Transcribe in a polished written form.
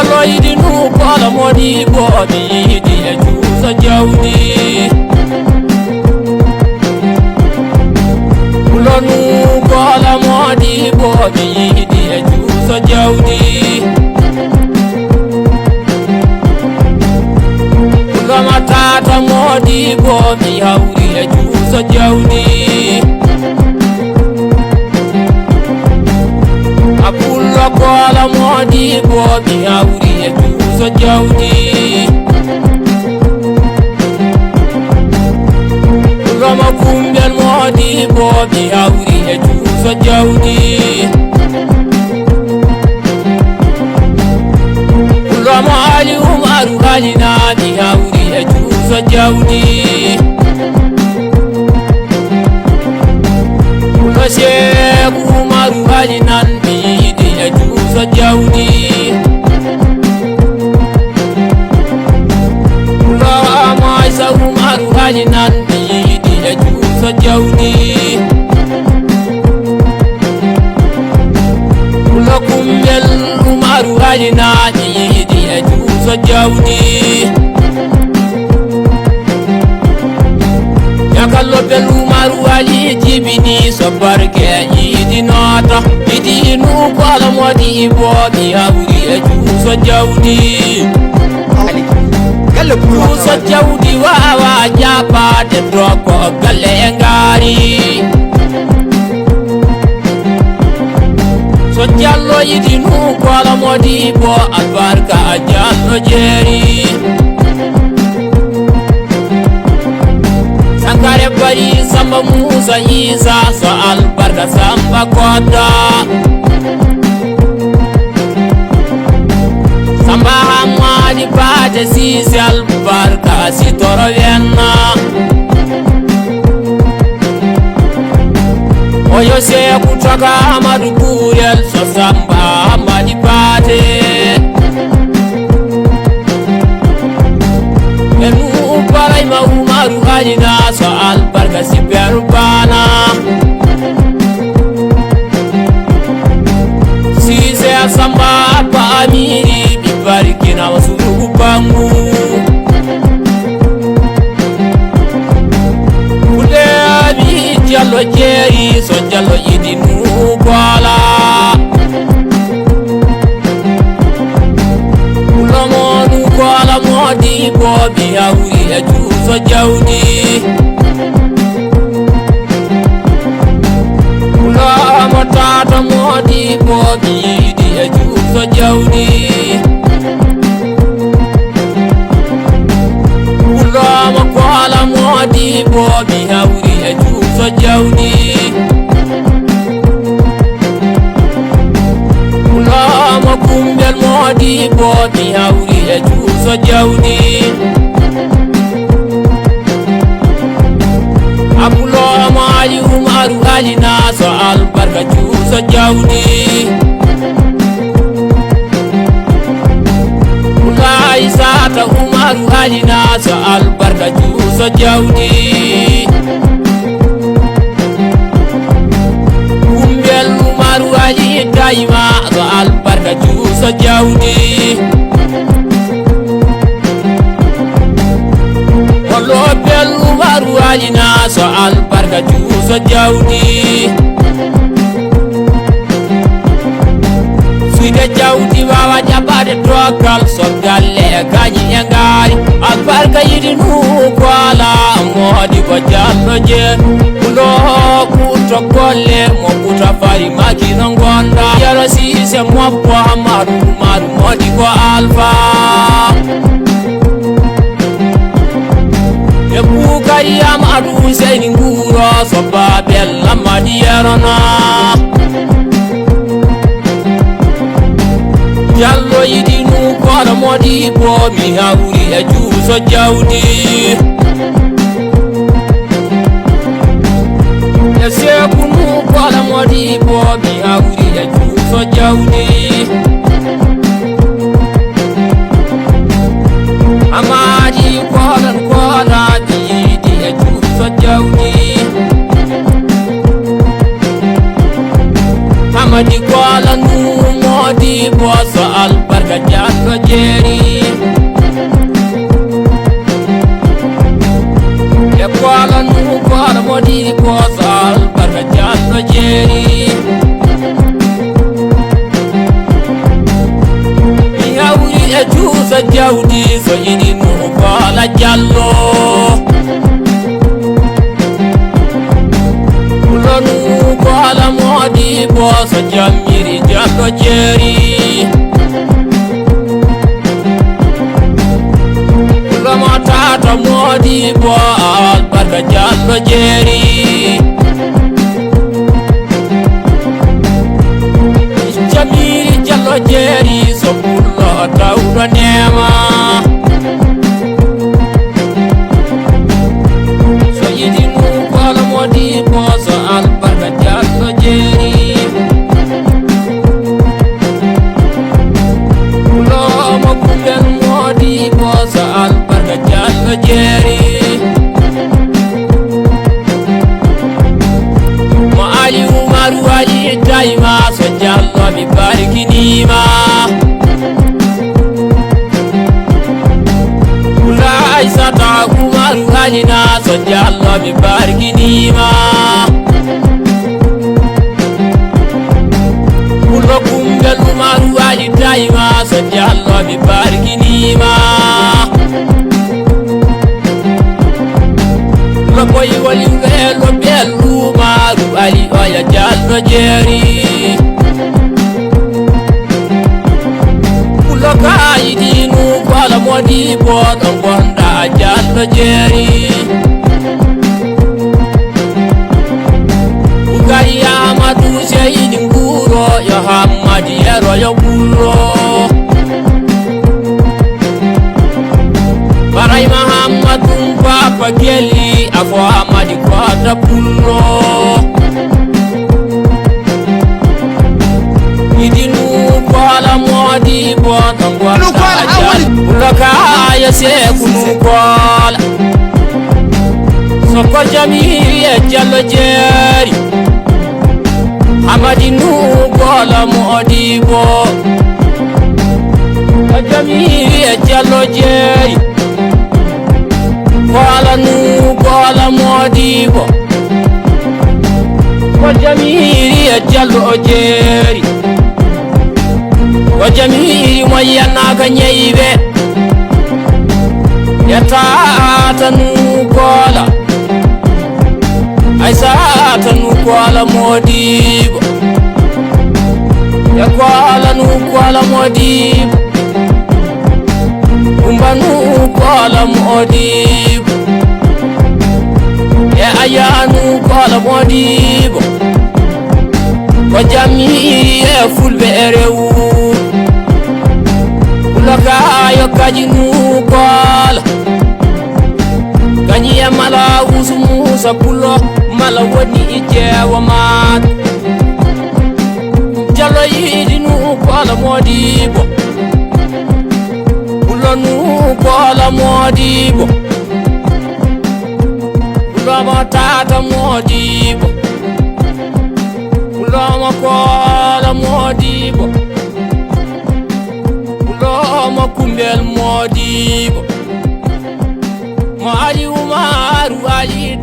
jallo yidi nu kola modi bodi yidi e juusa jawdi ulonu kola modi bodi yidi e juusa jawdi ulama tata modi bodi hawri e juusa jawdi apullo kola modi bodi hawri e juusa jawdi ulama kumbel modi bodi hawri e juusa jawdi ulama ali umaru ali nadi hawri e juusa jawdi ulo sheikh umaru ali nandi e juusa jawdi ulo amaisa umaru ali nandi e juusa jawdi ulo kumbel umaru ali nadi e juusa jawdi yakallo bel umaru ali jibini so barke yidi nota yidi nu kola modi bodi hawri e juusa jawdi juusa jawdi wawa jabade doko galle ngari so jallo yidi nu kola modi bo albarka jallo jeri sankare bari samba musa isa so albarka samba koda samba hamadi bade sisi albarka si toro venna oyo se kutoka amadu kurel so samba hamadi bade enu balay ma umaru alina so albarka si perbana sise samba pa amiri bi barikina wasuru bangu ule abi jallo jeri so jallo yidi nu kola ulomo nu kola modi bobi hawri e juusa jawdi ulama tata modi bobi yidi e juusa jawdi ulama kola modi bobi hawri e juusa jawdi ulama kumbel modi bobi hawri e juusa jawdi abulo amali umaru ali naso albarka juusa jawdi ulai sata umaru ali naso albarka juusa jawdi umbel umaru ali daima so albarka juusa jawdi wallo bel umaru ali naso albarka juusa jawdi suide jawdi wawa jabade dokal so galle kaji e ngari albarka yidi nu kola modi ko jallo je ulo kuto golle mo kuta fari makino gonda yaro sise moppo amaru umaru modi ko alfa e bukari amadu seni nguro so babel lamadi yarona jallo yidi nu kola modi bo mi hawri e juusa jawdi e seku nu kola modi bo mi hawri e juusa jawdi amadi kola yidi e juusa jawdi amadi kola nu modi boso albarka jallo modibo sal barka jallo jeeri yawri e juusa jawdi so yiɗi nukola jallo nukola modibo so jammiri jallo jeeri tata modibo albarka jallo jeeri jamiri jallo jeeri so pullo tawɗo nema so yiɗi nukola modibo so albarka jallo jeeri pullomo kuɓen modibo so albarka jallo jeeri mo ali umaru waɗi tayma so jallo mi barkinima pula aissata umaru alina so jallo mi barkinima pullo kumbel umaru waɗi tayma so jallo mi barkinima koy wali welo belu maru ali oya jallo jeeri pulo kayidi nukola modibo ɗon gonɗa jallo jeeri ugari amadou seydi nguuro yo hammadi yero yo ɓurro baray mahammadou papa geli afo amadi kota pullo idinu kola modibo ɗon gonɗa jallo pulo kaya sekunu kola soko jamiri e jallo jeeri amadi nukola modibo jamiri e jallo jeeri kola nukola modibo ko jamiri e jallo jeeri ko jamiri mo yannaka ñeyɓe yetata nukola aissata nukola modibo e kola nukola modibo kumba nukola modibo e aya nukola modibo ko jamiri e fulɓe e rewu pulo kayo kaji nukola kañi e mala usu musa pulo mala woni i jeewa mat jallo yiɗi nukola modibo pulo nukola modibo pulomo tata modibo pulomo kola modibo pulomo kumbel modibo mo ali umaru ali